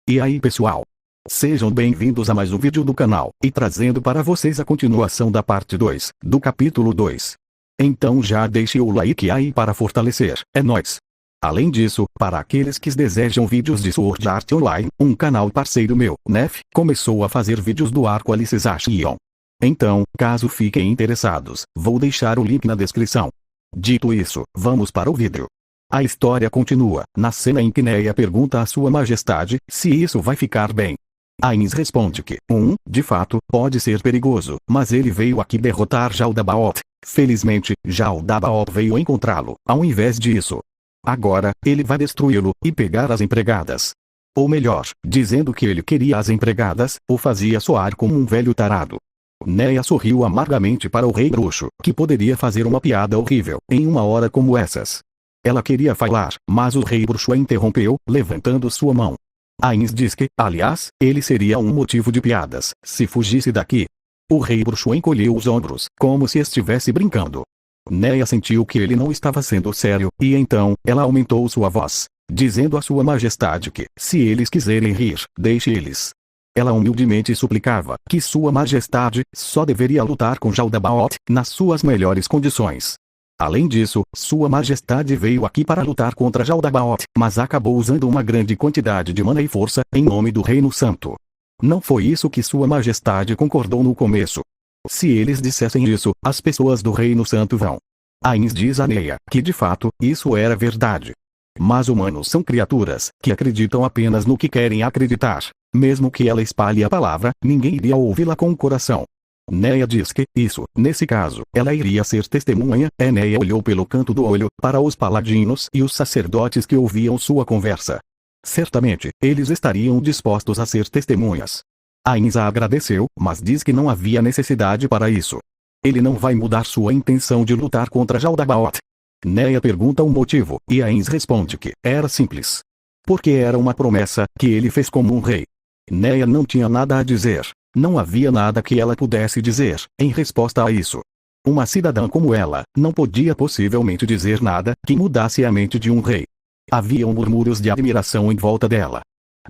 E aí pessoal? Sejam bem-vindos a mais um vídeo do canal, e trazendo para vocês a continuação da parte 2, do capítulo 2. Então já deixe o like aí para fortalecer, é nóis! Além disso, para aqueles que desejam vídeos de Sword Art Online, um canal parceiro meu, Nef, começou a fazer vídeos do arco Alicization. Então, caso fiquem interessados, vou deixar o link na descrição. Dito isso, vamos para o vídeo. A história continua, na cena em que Neia pergunta a sua majestade, se isso vai ficar bem. Ainz responde que, de fato, pode ser perigoso, mas ele veio aqui derrotar Jaldabaoth. Felizmente, Jaldabaoth veio encontrá-lo, ao invés disso. Agora, ele vai destruí-lo, e pegar as empregadas. Ou melhor, dizendo que ele queria as empregadas, o fazia soar como um velho tarado. Neia sorriu amargamente para o rei bruxo, que poderia fazer uma piada horrível, em uma hora como essas. Ela queria falar, mas o rei bruxo a interrompeu, levantando sua mão. Ainz diz que, aliás, ele seria um motivo de piadas, se fugisse daqui. O rei bruxo encolheu os ombros, como se estivesse brincando. Neia sentiu que ele não estava sendo sério, e então, ela aumentou sua voz, dizendo a sua majestade que, se eles quiserem rir, deixe eles. Ela humildemente suplicava que sua majestade só deveria lutar com Jaldabaoth, nas suas melhores condições. Além disso, sua majestade veio aqui para lutar contra Jaldabaoth, mas acabou usando uma grande quantidade de mana e força, em nome do Reino Santo. Não foi isso que sua majestade concordou no começo. Se eles dissessem isso, as pessoas do Reino Santo vão. Ainz diz a Neia que de fato, isso era verdade. Mas humanos são criaturas que acreditam apenas no que querem acreditar. Mesmo que ela espalhe a palavra, ninguém iria ouvi-la com o coração. Neia diz que, nesse caso, ela iria ser testemunha. Neia olhou pelo canto do olho, para os paladinos e os sacerdotes que ouviam sua conversa. Certamente, eles estariam dispostos a ser testemunhas. Ainz a agradeceu, mas diz que não havia necessidade para isso. Ele não vai mudar sua intenção de lutar contra Jaldabaoth. Neia pergunta o motivo, e Ainz responde que, era simples. Porque era uma promessa, que ele fez como um rei. Neia não tinha nada a dizer. Não havia nada que ela pudesse dizer, em resposta a isso. Uma cidadã como ela, não podia possivelmente dizer nada, que mudasse a mente de um rei. Haviam murmúrios de admiração em volta dela.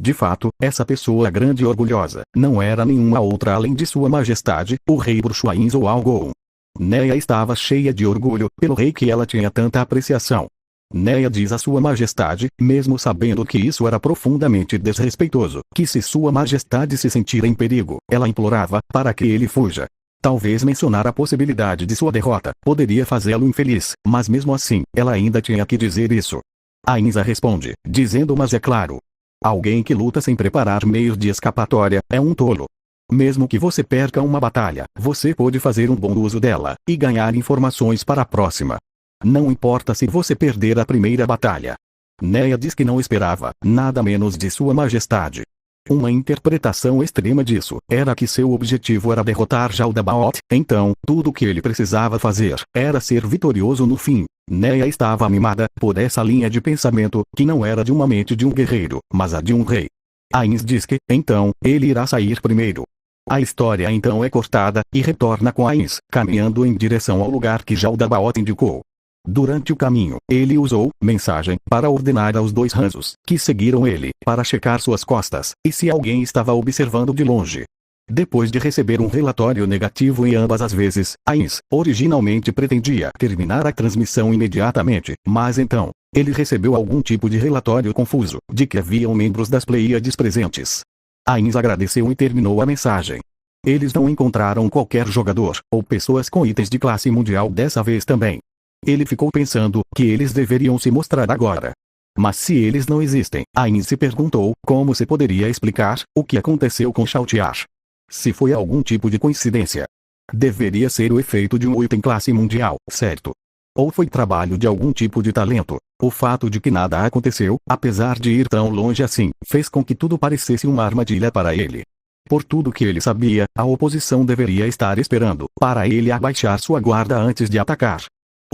De fato, essa pessoa grande e orgulhosa, não era nenhuma outra além de sua majestade, o rei bruxo Ainz ou Algoum. Neia estava cheia de orgulho, pelo rei que ela tinha tanta apreciação. Neia diz a sua majestade, mesmo sabendo que isso era profundamente desrespeitoso, que se sua majestade se sentir em perigo, ela implorava, para que ele fuja. Talvez mencionar a possibilidade de sua derrota, poderia fazê-lo infeliz, mas mesmo assim, ela ainda tinha que dizer isso. Ainz responde, dizendo mas é claro. Alguém que luta sem preparar meios de escapatória, é um tolo. Mesmo que você perca uma batalha, você pode fazer um bom uso dela, e ganhar informações para a próxima. Não importa se você perder a primeira batalha. Neia diz que não esperava nada menos de sua majestade. Uma interpretação extrema disso era que seu objetivo era derrotar Jaldabaoth, então, tudo o que ele precisava fazer era ser vitorioso no fim. Neia estava animada por essa linha de pensamento, que não era de uma mente de um guerreiro, mas a de um rei. Ainz diz que, então, ele irá sair primeiro. A história então é cortada, e retorna com Ainz, caminhando em direção ao lugar que Jaldabaoth indicou. Durante o caminho, ele usou mensagem para ordenar aos dois ranzos que seguiram ele, para checar suas costas, e se alguém estava observando de longe. Depois de receber um relatório negativo em ambas as vezes, Ainz, originalmente pretendia terminar a transmissão imediatamente, mas então, ele recebeu algum tipo de relatório confuso, de que haviam membros das Pleiades presentes. Ainz agradeceu e terminou a mensagem. Eles não encontraram qualquer jogador, ou pessoas com itens de classe mundial dessa vez também. Ele ficou pensando que eles deveriam se mostrar agora. Mas se eles não existem, Ainz se perguntou como se poderia explicar o que aconteceu com Chautiar. Se foi algum tipo de coincidência. Deveria ser o efeito de um item classe mundial, certo? Ou foi trabalho de algum tipo de talento. O fato de que nada aconteceu, apesar de ir tão longe assim, fez com que tudo parecesse uma armadilha para ele. Por tudo que ele sabia, a oposição deveria estar esperando para ele abaixar sua guarda antes de atacar.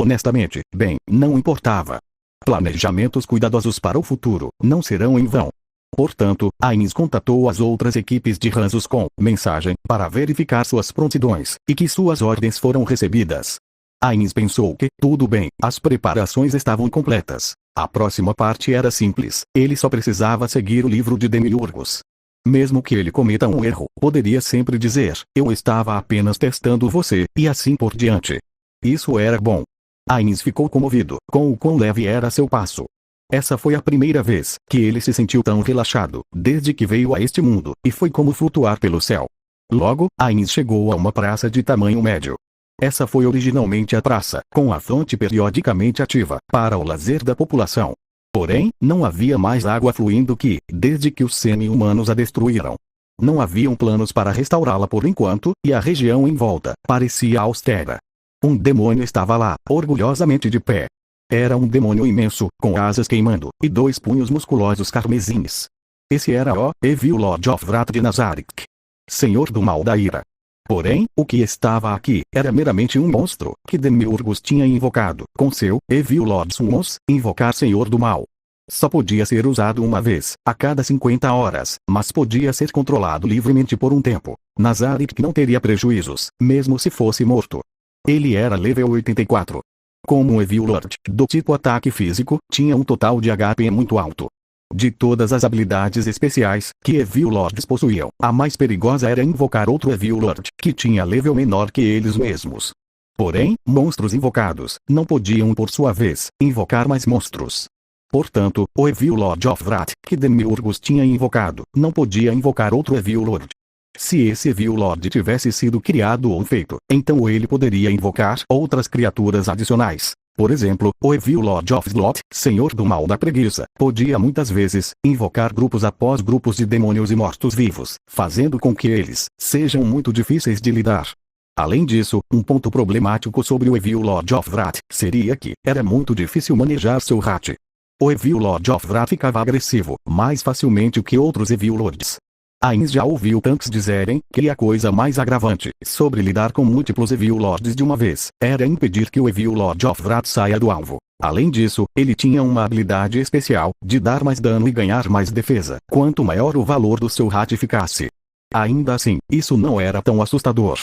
Honestamente, bem, não importava. Planejamentos cuidadosos para o futuro não serão em vão. Portanto, Ainz contatou as outras equipes de ranzos com mensagem para verificar suas prontidões, e que suas ordens foram recebidas. Ainz pensou que, tudo bem, as preparações estavam completas. A próxima parte era simples, ele só precisava seguir o livro de Demiurgos. Mesmo que ele cometa um erro, poderia sempre dizer, eu estava apenas testando você, e assim por diante. Isso era bom. Ainz ficou comovido, com o quão leve era seu passo. Essa foi a primeira vez que ele se sentiu tão relaxado, desde que veio a este mundo, e foi como flutuar pelo céu. Logo, Ainz chegou a uma praça de tamanho médio. Essa foi originalmente a praça, com a fonte periodicamente ativa, para o lazer da população. Porém, não havia mais água fluindo desde que os semi-humanos a destruíram. Não haviam planos para restaurá-la por enquanto, e a região em volta parecia austera. Um demônio estava lá, orgulhosamente de pé. Era um demônio imenso, com asas queimando, e 2 punhos musculosos carmesins. Esse era o Evil Lord of Wrath de Nazarick, Senhor do Mal da Ira. Porém, o que estava aqui era meramente um monstro, que Demiurgos tinha invocado, com seu Evil Lord Summons, invocar Senhor do Mal. Só podia ser usado uma vez, a cada 50 horas, mas podia ser controlado livremente por um tempo. Nazarick não teria prejuízos, mesmo se fosse morto. Ele era level 84. Como um Evil Lord, do tipo ataque físico, tinha um total de HP muito alto. De todas as habilidades especiais que Evil Lords possuíam, a mais perigosa era invocar outro Evil Lord, que tinha level menor que eles mesmos. Porém, monstros invocados, não podiam por sua vez, invocar mais monstros. Portanto, o Evil Lord of Wrath, que Demiurgos tinha invocado, não podia invocar outro Evil Lord. Se esse Evil Lord tivesse sido criado ou feito, então ele poderia invocar outras criaturas adicionais. Por exemplo, o Evil Lord of Sloth, Senhor do Mal da Preguiça, podia muitas vezes invocar grupos após grupos de demônios e mortos-vivos, fazendo com que eles sejam muito difíceis de lidar. Além disso, um ponto problemático sobre o Evil Lord of Wrath seria que era muito difícil manejar seu rat. O Evil Lord of Wrath ficava agressivo mais facilmente que outros Evil Lords. Ainz já ouviu tantos dizerem que a coisa mais agravante sobre lidar com múltiplos Evil Lords de uma vez era impedir que o Evil Lord of Wrath saia do alvo. Além disso, ele tinha uma habilidade especial de dar mais dano e ganhar mais defesa, quanto maior o valor do seu rat ficasse. Ainda assim, isso não era tão assustador.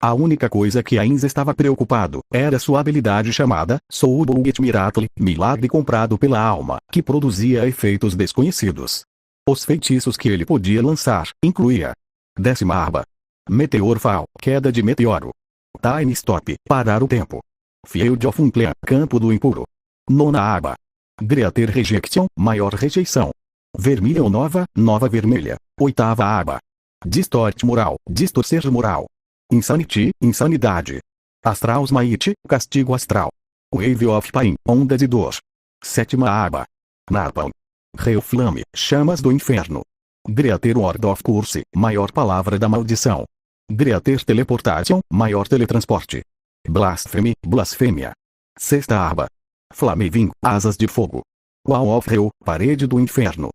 A única coisa que Ainz estava preocupado era sua habilidade chamada Soul Bullet Miracle, milagre comprado pela alma, que produzia efeitos desconhecidos. Os feitiços que ele podia lançar incluía: 10ª aba, Meteor Fall, queda de meteoro. Time Stop, parar o tempo. Field of Unclean, campo do impuro. 9ª aba, Greater Rejection, maior rejeição. Vermilion Nova, nova vermelha. 8ª aba, Distort moral, distorcer moral. Insanity, insanidade. Astral Smite, castigo astral. Wave of Pain, onda de dor. 7ª aba, Napalm, Rio Flame, chamas do inferno. Greater Word of Curse, maior palavra da maldição. Greater Teleportation, maior teletransporte. Blasphemy, blasfêmia. 6ª aba, Flameving, asas de fogo. Wall of Hell, parede do inferno.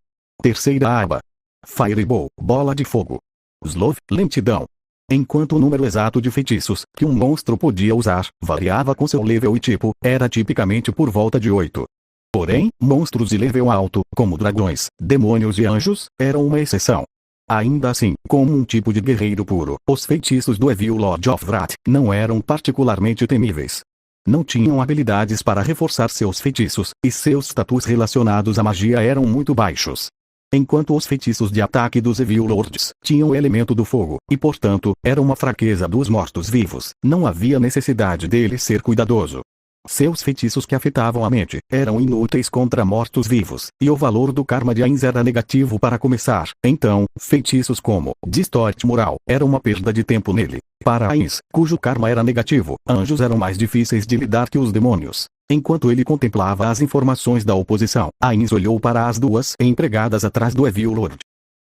3ª aba, Fireball, bola de fogo. Sloth, lentidão. Enquanto o número exato de feitiços que um monstro podia usar variava com seu level e tipo, era tipicamente por volta de 8. Porém, monstros de level alto, como dragões, demônios e anjos, eram uma exceção. Ainda assim, como um tipo de guerreiro puro, os feitiços do Evil Lord of Wrath não eram particularmente temíveis. Não tinham habilidades para reforçar seus feitiços, e seus status relacionados à magia eram muito baixos. Enquanto os feitiços de ataque dos Evil Lords tinham o elemento do fogo, e portanto, era uma fraqueza dos mortos-vivos, não havia necessidade dele ser cuidadoso. Seus feitiços que afetavam a mente eram inúteis contra mortos-vivos, e o valor do karma de Ainz era negativo para começar. Então, feitiços como Distort Moral era uma perda de tempo nele. Para Ainz, cujo karma era negativo, anjos eram mais difíceis de lidar que os demônios. Enquanto ele contemplava as informações da oposição, Ainz olhou para as 2 empregadas atrás do Evil Lord.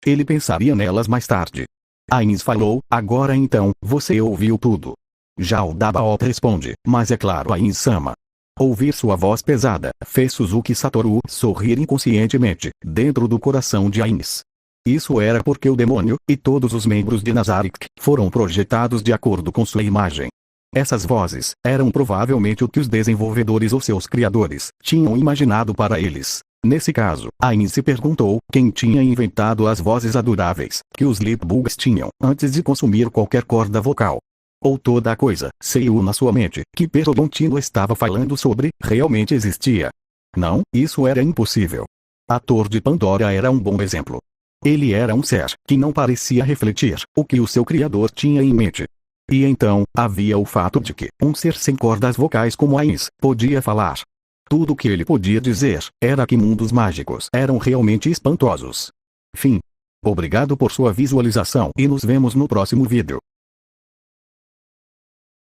Ele pensaria nelas mais tarde. Ainz falou: agora então, você ouviu tudo. Já o Dabaoth responde: mas é claro, Ainz-sama. Ouvir sua voz pesada fez Suzuki Satoru sorrir inconscientemente, dentro do coração de Ainz. Isso era porque o demônio, e todos os membros de Nazarick, foram projetados de acordo com sua imagem. Essas vozes eram provavelmente o que os desenvolvedores ou seus criadores tinham imaginado para eles. Nesse caso, Ainz se perguntou quem tinha inventado as vozes adoráveis que os Sleepbugs tinham antes de consumir qualquer corda vocal. Ou toda a coisa, saiu na sua mente, que Perodontinho estava falando sobre, realmente existia. Não, isso era impossível. A Torre de Pandora era um bom exemplo. Ele era um ser que não parecia refletir o que o seu criador tinha em mente. E então, havia o fato de que um ser sem cordas vocais como Ainz podia falar. Tudo o que ele podia dizer era que mundos mágicos eram realmente espantosos. Fim. Obrigado por sua visualização e nos vemos no próximo vídeo.